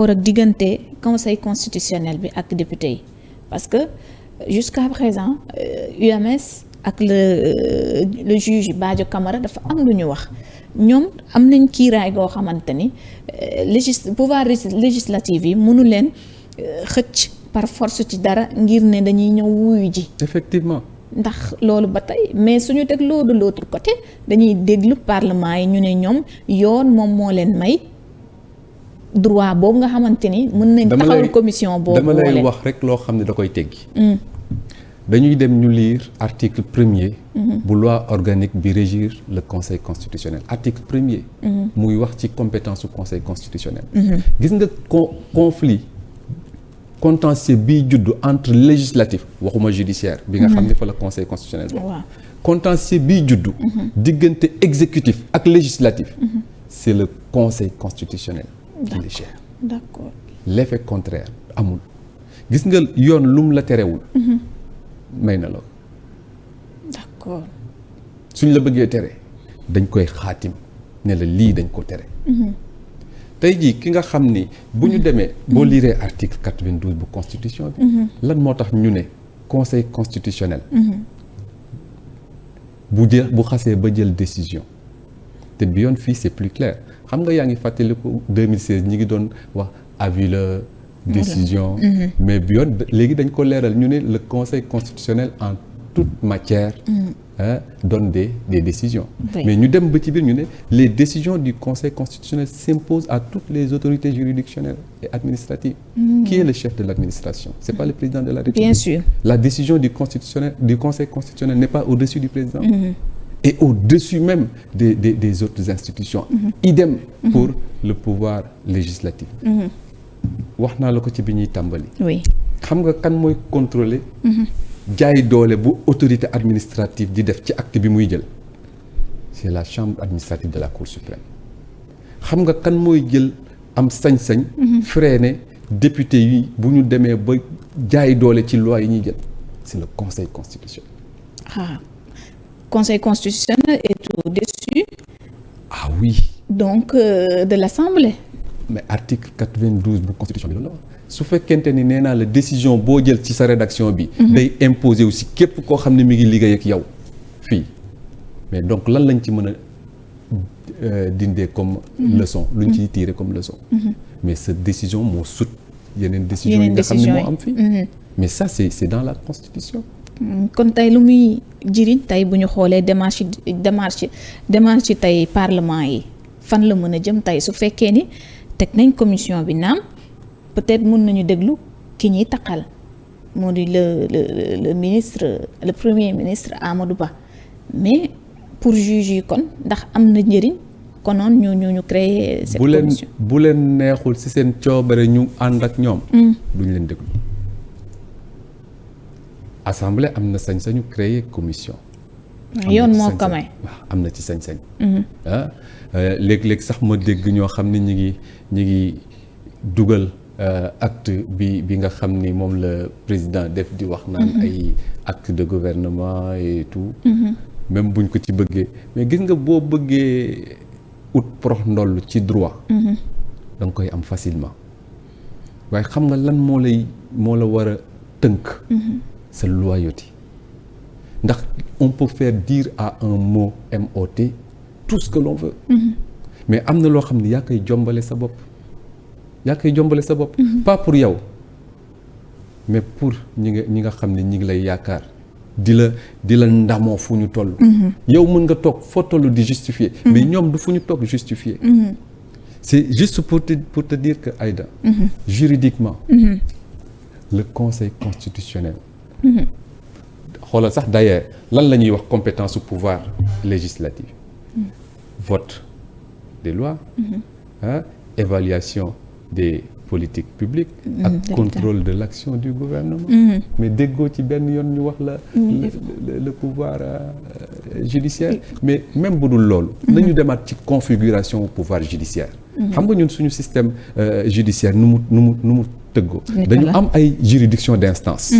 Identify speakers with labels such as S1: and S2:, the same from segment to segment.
S1: war ak diggante conseil constitutionnel bi ak député yi parce que jusqu'à présent UMS ak le juge Badio Camara dafa am lu ñu wax ñoom am nañ kiiraay goo xamante ni pouvoir législatif yi mënu leen xëcc par force ci dara ngir ne dañuy ñëw wuyu ji.
S2: effectivement.
S1: ndax loolu ba tey mais suñu dégloo de l'autre côté dañuy déglu parlement yi ñu ne ñoom yoon moom moo leen may droit boobu nga xamante ni mën nañ taxawal commission boobu.
S2: dama lay wax rek loo xam ne da koy teggi. dañuy dem ñu lire article 1er. bu loi organique bi régir le conseil constitutionnel article 1er. muy wax ci compétence su conseil constitutionnel. gis nga conflit contentieux biy juddu entre législatif waxuma judiciaire bi nga xam ne fa la conseil constitutionnel boobu. contentieux biy juddu. diggante exécutif ak législatif. c'est le conseil constitutionnel. qui le gère.
S1: d'accord.
S2: l'effet contraire amul gis nga yoon lum la terewul. may na la.
S1: d'accord.
S2: suñ la bëggee tere dañ koy xaatim ne la lii dañ ko tere. tey jii ki nga xam ni bu ñu demee boo liiree article 92 bu constitution bi. lan moo tax ñu ne conseil constitutionnel. bu xasee ba jël décision te bi yoon fii c'est plus clair xam nga yaa ngi fàttaliku 2016 ñi ngi doon wax avis la décision. mais bi yoon léegi dañ ko leeral ñu ne le conseil constitutionnel en toute matière. donne des décisions. Oui. mais ñu dem ba ci biir ñu ne les décisions du conseil constitutionnel s'imposent à toutes les autorités juridictionnelles et administratives. Qui est le chef de l'administration? C'est pas le président de la République.
S1: Bien sûr.
S2: La décision du conseil constitutionnel n'est pas au-dessus du président. Et au-dessus même des autres institutions. Idem pour le pouvoir législatif. wax naa la ko ci bi ñuy tàmbali.
S1: oui.
S2: xam nga kan mooy contrôler. jaay doole bu autorité administrative di def ci acte bi muy jël c'est la chambre administrative de la Cour suprême xam nga kan mooy jël am sañ-sañ freiner député yi bu ñu demee ba jaay doole ci loi yi ñuy jël c'est le conseil constitutionnel.
S1: Conseil constitutionnel est au-dessus.
S2: ah oui.
S1: donc de l'Assemblée.
S2: mais article 92 bu constitution bi loolu la wax su fekkente ni nee naa la décision boo jël ci sa rédaction bi. day imposer aussi képp koo xam ne mi ngi liggéey ak yow fii mais donc lan lañ ci mën a dindee comme leçon luñ ciy tirer comme leçon. mais cette décision moo sut yeneen décision yi nga xam ne moo am fii. mais ça c'est dans la constitution.
S1: kon tey lu muy jëriñ tey bu ñu xoolee démarche tey parlement yi fan la mën a jëm tey su fekkee ni teg nañ commission bi naam. peut-être mën nañu déglu ki ñuy taqal moo di le ministre le premier ministre Amadou Ba mais pour juge yi kon ndax am na njëriñ konoon ñu créer cette commission.
S2: bu leen neexul ci seen coobare ñu ànd ak ñoom. duñ leen déglu. assemblée am na sañ-sañu créer commission.
S1: yoon moo ko may.
S2: waaw am na ci sañ-sañ. léeg-léeg sax ma dégg ñoo xam ne ñi ngi dugal. acte bi nga xam ni moom la président def di wax naan ay acte de gouvernement et tout. même buñ ko ci bëggee mais gis nga boo bëggee ut prox ndoll ci droit. da nga koy am facilement waaye xam nga lan moo la war a tënk. sa loyauté ndax on peut faire dire à un mot MOT tout ce que l'on veut. mais am na loo xam ni yaa koy jombale sa bopp. pas pour yow mais pour ñi nga xam ne ñi ngi lay yaakaar di la ndamoo fu ñu toll. yow mën nga toog foo toll di justifier. mais ñoom du fu ñu toog justifier. c'est juste pour te dire que Aïda. juridiquement. le conseil constitutionnel. xoolal sax d'ailleurs lan la ñuy wax compétence au pouvoir législatif. vote des lois. évaluation des politiques publiques ak contrôle de l'action du gouvernement. mais déggoo ci benn yoon ñu wax la le pouvoir judiciaire. mais même bu dul loolu nañu demaat ci configuration pouvoir judiciaire. xam nga ñun suñu système judiciaire nu mu tëggoo. dañu am ay juridiction d'instance.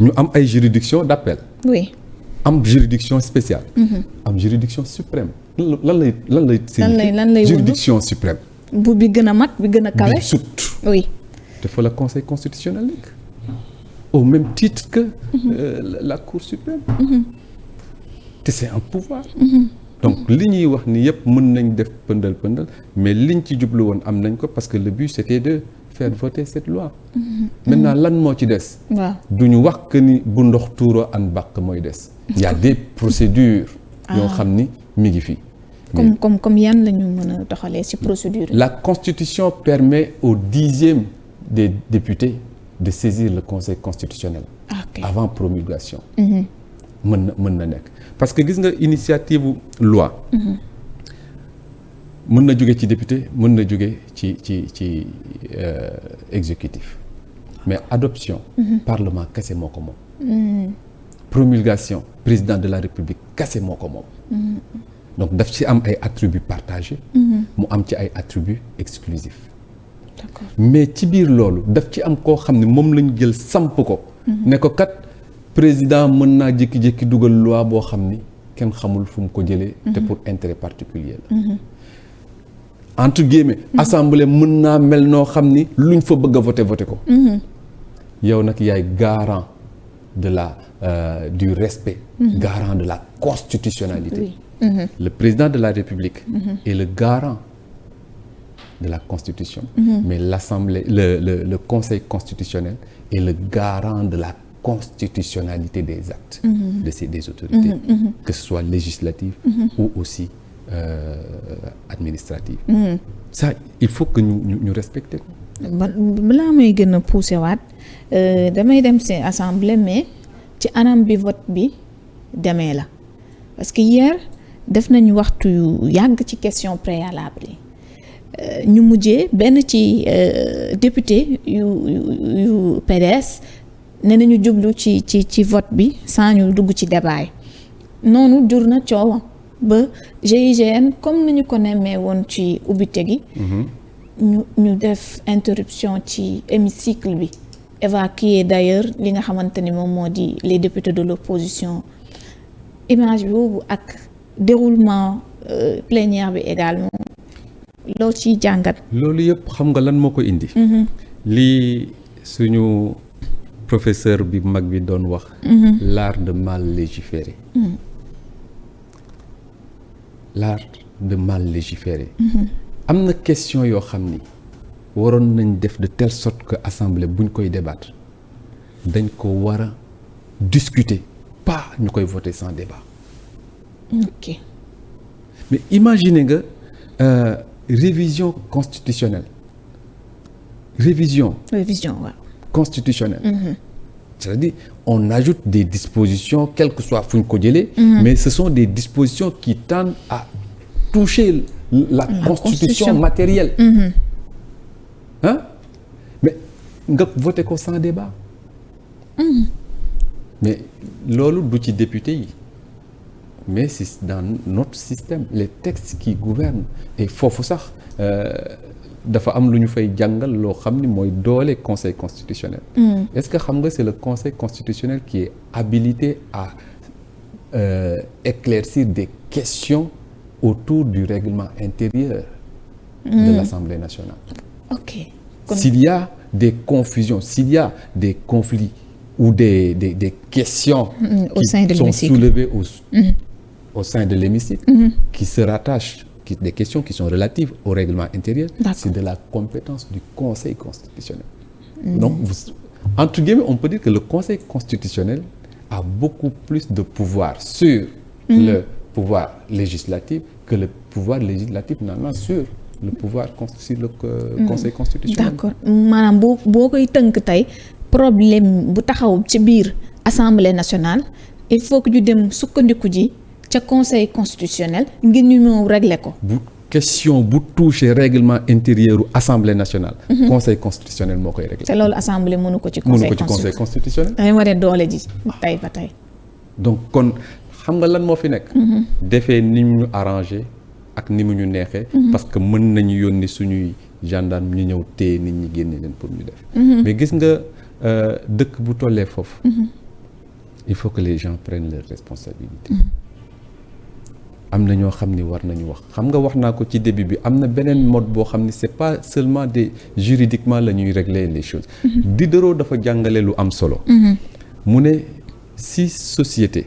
S2: ñu am ay juridiction d'appel.
S1: oui.
S2: am juridiction spéciale. am juridiction suprême. lan lay juridiction suprême.
S1: bu bi gën a mag bi gën a kawe.
S2: bi sut.
S1: oui.
S2: te fa la conseil constitutionnel nekk. au même titre que la cour suprême. te c'est un pouvoir. donc li ñuy wax ni yëpp mën nañ def pëndal mais liñ ci jublu woon am nañ ko parce que le but c'était de faire voter cette loi. maintenant lan moo ci des.
S1: waaw
S2: du ñu wax que ni bu ndox tuuroo an bàq mooy des. il y a des procédures. yoo xam ni mi ngi fi.
S1: comme yan la ñu mën a doxalee ci procédure.
S2: La Constitution permet au 10e des députés de saisir le Conseil constitutionnel.
S1: Okay.
S2: Avant promulgation. mën na nekk parce que gis nga initiative loi. mën na jóge ci député mën na jóge ci exécutif mais adoption. Parlement kese moo ko moom. Promulgation président de la République kese moo ko moom. donc daf ci am ay attributs partagés. mu am ci ay attributs exclusifs.
S1: D'accord.
S2: mais ci biir loolu daf ci am koo xam ne moom lañu jël samp ko. ne ko kat président mën naa jékki-jékki dugal loi boo xam ni kenn xamul fu mu ko jëlee. te pour intérêt particulier la. entre guillemets. assemblée mën naa mel noo xam ni luñ fa bëgg a voté ko. yow nag yaay garant de la du respect. garant de la constitutionnalité.
S1: Oui.
S2: Le président de la République est le garant de la Constitution, mais l'Assemblée, le Conseil constitutionnel est le garant de la constitutionnalité des actes des autorités, que ce soit législative ou aussi administrative. Ça, il faut que ñu respecter ko.
S1: balaa may gën a poussé waat damay dem ci assemblée mais ci anam bi vote bi demee la parce que hier def nañu waxtu yu yàgg ci question préalable yi ñu mujjee benn ci député yu PDS ne nañu jublu ci vote bi sans ñu dugg ci débat yi noonu jur na coow ba GIGN comme ni ñu ko nemmee woon ci ubbite gi ñu def interruption ci hémicycle bi évacuer d'ailleurs li nga xamante ni moom moo di les députés de l'opposition image boobu ak déroulement plénière bi également loo ciy jàngat.
S2: loolu yëpp xam nga lan moo ko indi. lii suñu professeur bi mag bi doon wax. l'art de mal légiférer. l'art de mal légiférer. am na question yoo xam ni waroon nañ def de telle sorte que assemblée buñ koy débattre dañ ko war a discuter pas ñu koy voter sans débat.
S1: ok
S2: mais imaginez nga révision constitutionnelle
S1: waaw.
S2: constitutionnelle. C'est-à-dire on ajoute des dispositions quel que soit fu ñu ko jëlee. mais ce sont des dispositions qui tendent à toucher la constitution matérielle. Hein? mais nga voté ko sans débat. mais loolu du ci député yi mais c'est dans notre système les textes qui gouvernent et foofu sax dafa am lu ñu fay jàngal loo xam ni mooy doole conseil constitutionnel. Est-ce que xam nga c'est le conseil constitutionnel qui est habilité à éclaircir des questions autour du règlement intérieur de l'Assemblée nationale.
S1: ok
S2: s'il y a des confusions, s'il y a des conflits ou des questions qui sont soulevées au sein de l'hémicycle, qui se rattachent, des questions qui sont relatives au règlement intérieur, c'est de la compétence du Conseil constitutionnel. Donc, entre guillemets, on peut dire que le Conseil constitutionnel a beaucoup plus de pouvoir sur le pouvoir législatif que le pouvoir législatif n'en a sur le pouvoir sur le Conseil constitutionnel.
S1: D'accord maanaam boo koy tënk tey problème bu taxaw ci biir Assemblée nationale il faut que ñu dem sukkandiku ji ca Conseil constitutionnel ngir ñu ñëw régler ko.
S2: bu question bu toucher règlement intérieur u Assemblée nationale. Conseil constitutionnel moo koy régler.
S1: te loolu Assemblée mënu ko ci Conseil
S2: constitutionnel.
S1: dangay waree doole ji tey ba tey.
S2: donc kon xam nga lan moo fi nekk. defee ni ñu arrangé ak ni mu ñu neexee. parce que mën nañu yónni suñuy gendarme ñu ñëw téye nit ñi génne leen pour ñu def. mais gis nga dëkk bu tollee foofu. il faut que les gens prennent leurs responsabilités. am na ñoo xam ni war nañu wax xam nga wax naa ko ci début bi am na beneen mode boo xam ni c'est pas seulement des juridiquement la ñuy régler les choses. Diderot dafa jàngale lu am solo. mu ne si société.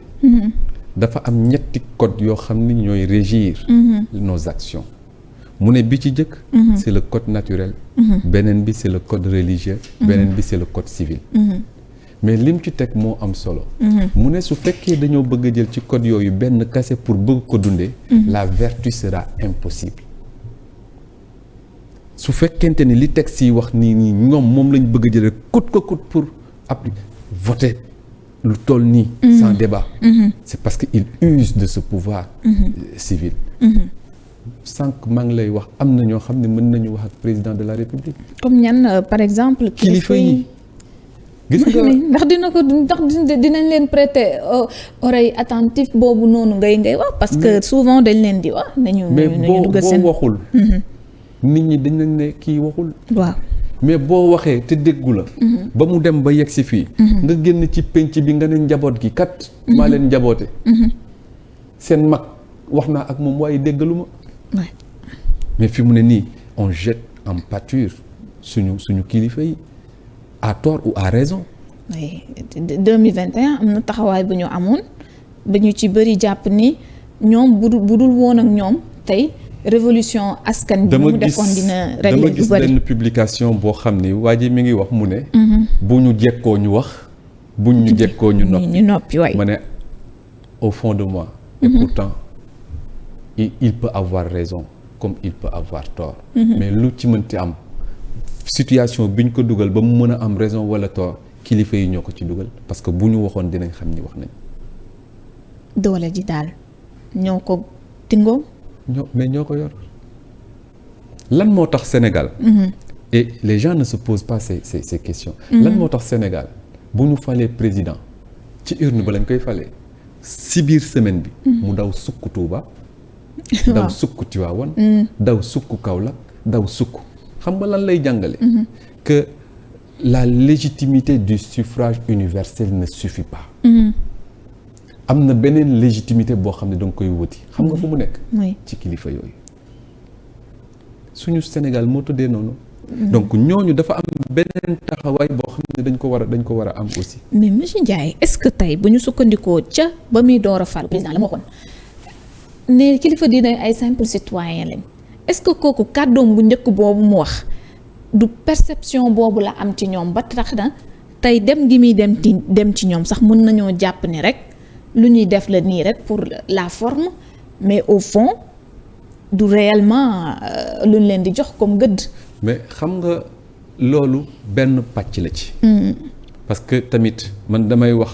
S2: dafa am ñetti code yoo xam ni ñooy régir. nos actions. mu ne bi ci jëkk. c'est le code naturel. beneen bi c'est le code religieux. beneen bi c'est le code civil. mais lim ci teg moo am solo. mu ne su fekkee dañoo bëgg a jël ci code yooyu benn kase pour bëgg ko dundee. la vertu sera impossible. su fekkente ni li texte yi wax nii ñoom moom lañ bëgg a jël coûte que coûte pour appliquer voter lu toll nii. sans débat. c'est parce que il use de ce pouvoir. civil. sànq maa ngi lay wax am na ñoo xam ne mën nañu wax ak président de la république.
S1: comme ñan par exemple.
S2: kilifa yi. gis nga
S1: ndax dinañ leen prêter oreille attentive boobu noonu ngay wax parce que souvent dañ leen di wax nañu dugg seen
S2: mais boo waxul nit ñi dañ leen ne kii waxul
S1: waaw
S2: mais boo waxee te déggu la ba mu dem ba yegg si fii nga génn ci penc bi nga ne njaboot gi kat maa leen njaboote seen mag wax naa ak moom waaye déggalu ma mais fi mu ne nii on jette en pâture suñu kilifa yi à tort ou à raison.
S1: oui 2021 am na taxawaay bu ñu amoon ba ñu ci bëri jàpp ni ñoom bu dul woon ak ñoom tey révolution askan bi mu defoon dina régler
S2: dama gis benn publication boo xam ni waa ji mi ngi wax mu ne. bu ñu jekkoo ñu wax. buñ ñu jekkoo ñu noppi
S1: waay
S2: ma ne au fond de moi. et pourtant il peut avoir raison comme il peut avoir tort. mais lu ci mënti am. situation bi ñu ko dugal ba mu mën a am raison wala tort kilifa yi ñoo ko ci dugal parce que bu ñu waxoon dinañ xam ni wax nañ.
S1: doole ji daal ñoo ko tingoo.
S2: mais ñoo ko yor lan moo tax Sénégal. et les gens ne se posent pas ces questions. lan moo tax Sénégal bu ñu falee président ci urne ba lañ koy falee si biir semaine bi. mu daw sukk Touba. daw sukk Tivaouane. daw sukk Kaolack daw sukk. xam nga lan lay jàngale. que la légitimité du suffrage universel ne suffit pas. am na beneen légitimité boo xam ne danga koy wuti. xam nga fu mu nekk. ci kilifa yooyu. suñu Sénégal moo tuddee noonu. donc ñooñu dafa am beneen taxawaay boo xam ne dañ ko war a am aussi.
S1: mais monsieur Ndiaye est-ce que tey bu ñu sukkandikoo ca ba muy door a fal président la ma waxoon ne kilifa dina ay simple citoyen lañ. est-ce que kooku kàddoom bu njëkk boobu mu wax du perception boobu la am ci ñoom ba tax na tey dem gi muy dem ci ñoom sax mën nañoo jàpp ni rek lu ñuy def la nii rek pour la forme mais au fond du réellement lu ñu leen di jox comme gëdd.
S2: mais xam nga loolu benn pàcc la ci. parce que tamit man damay wax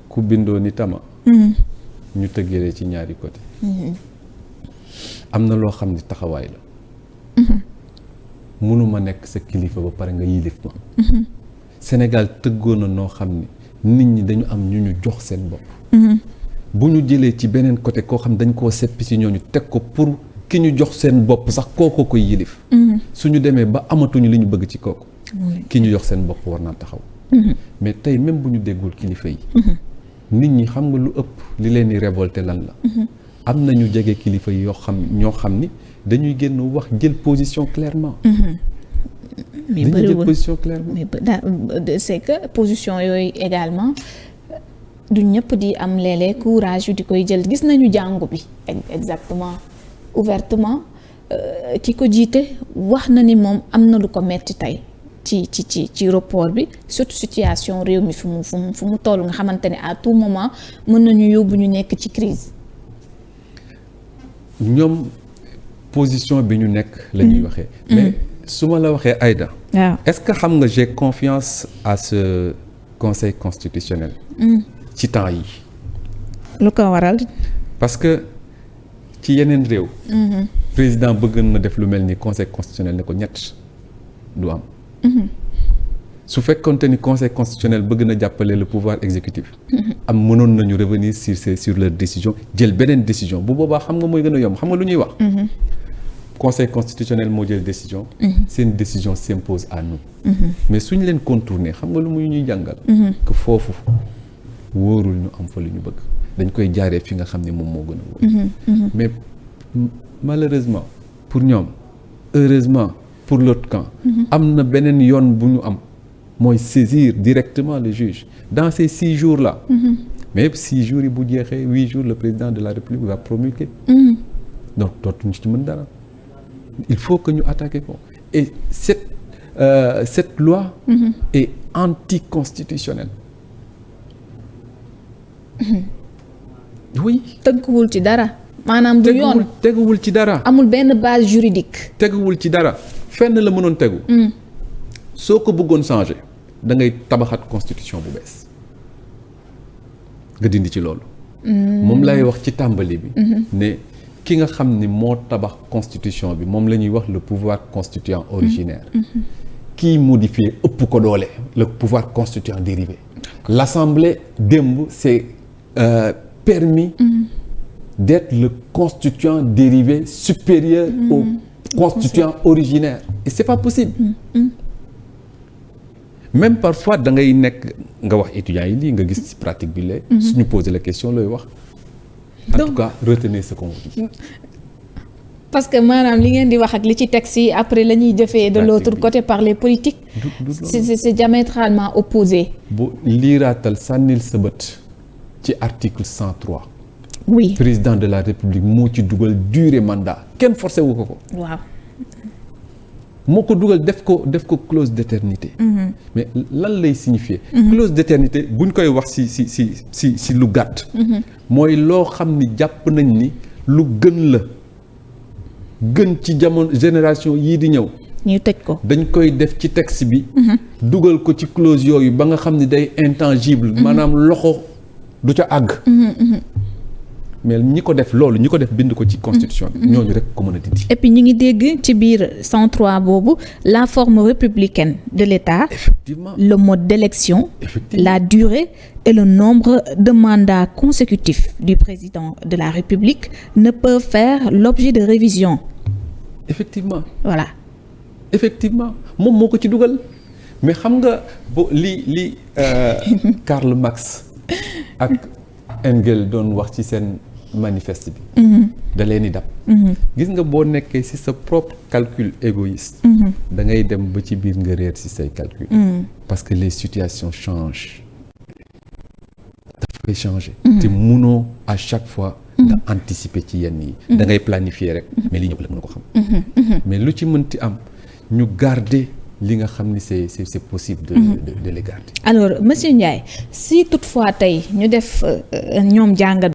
S2: ku bindoo ni tama. ñu tëggee ci ñaari côté. am na loo xam ni taxawaay la. mënuma nekk sa kilifa ba pare nga yilif ma. Sénégal tëggoon na noo xam ni nit ñi dañu am ñu jox seen bopp. bu ñu jëlee ci beneen côté koo xam dañ koo seppi ci ñooñu teg ko pour ki ñu jox seen bopp sax kooko koy yilif. suñu demee ba amatuñu li ñu bëgg ci kooku. ki ñu jox seen bopp war naa taxaw. mais tey même bu ñu déggul kilifa yi. nit ñi xam nga lu ëpp li leen di révolter lan la. am na ñu jege kilifa yi ñoo xam ni dañuy génn wax jël position clairement.
S1: mais
S2: dañuy jël position clairement.
S1: mais c'est que position yooyu également du ñëpp di am léeg-léeg courage yu di koy jël gis nañu jàngu bi exactement ouvertement ki ko jiite wax na ni moom am na lu ko metti tey ci report bi surtout situation réew mi fu mu toll nga xamante ne à tout moment mën nañu yóbbu ñu nekk ci crise.
S2: ñoom position bi ñu nekk la ñuy waxee. mais su ma la waxee Aïda.
S1: waaw
S2: est-ce que xam nga j'ai confiance à ce conseil constitutionnel. ci temps yi.
S1: lu ko waral.
S2: parce que ci yeneen réew. président bëgg na def lu mel ni conseil constitutionnel ne ko ñett du am. su fekkonte ni conseil constitutionnel bëgg na jàppale le pouvoir exécutif. am mënoon nañu revenir sur leur décision jël beneen décision bu boobaa xam nga mooy gën a yomb xam nga lu ñuy wax. conseil constitutionnel moo jël décision. seen décision s'impose à nous. mais suñ leen contourner xam nga lu muy ñuy jàngal. que foofu wóorul ñu am fa lu ñu bëgg. dañ koy jaaree fi nga xam ne moom moo gën a wóor. mais malheureusement pour ñoom heureusement pour l'autre camp. am na beneen yoon bu ñu am mooy saisir directement le juge dans ces 6 jours là. mais 6 jours yi bu jeexee 8 jours le président de la République va promulguer. donc dootuñu ci mën dara. il faut que ñu attaquer ko et cette loi est anticonstitutionnelle. oui.
S1: tënkuwul ci dara. maanaam du yoon
S2: teguwul ci dara.
S1: amul benn base juridique.
S2: teguwul ci dara fenn la mënoon tegu. soo ko bëggoon changer da ngay tabaxat constitution bu bees nga dindi ci loolu. moom lay wax ci tàmbali bi. ne ki nga xam ni moo tabax constitution bi moom la ñuy wax le pouvoir constituant originaire. kii modifié ëpp ko doole le pouvoir constituant dérivé. l'assemblée démb c'est permis d'être le constituant dérivé supérieur au constituant originaire et c'est pas possible. même parfois da ngay nekk nga wax étudiants yi lii nga gis ci pratique bi léegi. suñu poser la question looy wax. en tout cas retenez ce qu'on vous dit.
S1: parce que maanaam li ngeen di wax ak li ci texte yi après la ñuy jëfee de l'autre côté par les politiques. c'est diamétralement opposé. bu
S2: liiraatal sànnil sa bët ci article 103.
S1: oui
S2: président de la République moo ci dugal durée mandat kenn forcé wu ko.
S1: waaw.
S2: moo ko dugal def ko clause d'éternité. mais lan lay signifier. clause d'éternité buñ koy wax si lu gàtt. mooy loo xam ni jàpp nañ ni lu gën ci jamono génération yii di ñëw.
S1: ñu tëj ko
S2: dañ koy def ci texte bi. dugal ko ci clause yooyu ba nga xam ni day intangible. maanaam loxo du ca àgg. mais ñi ko def bind ko ci constitution bi. ñooñu rek ko mën a dindi.
S1: et puis ñu ngi dégg ci biir 103 boobu la forme républicaine de l'État.
S2: effectivement
S1: le mode d'élection. La durée et le nombre de mandats consécutifs du président de la République ne peuvent faire l'objet de révision.
S2: effectivement
S1: voilà.
S2: effectivement moom moo ko ci dugal mais xam nga li Karl Marx ak Engels doon wax ci seen manifeste bi. da leen di dab. gis nga boo nekkee ci sa propre calcul égoïste. da ngay dem ba ci biir nga réer ci say calcul. parce que les situations changent. dafay changer. te munoo à chaque fois. nga anticiper ci yenn yi. da ngay planifier rek. mais li ñëw la mën ko xam. mais lu ci mënti am ñu garder li nga xam ni c'est possible de les garder.
S1: alors monsieur Ndiaye si toutefois tey ñu def ñoom jàngat.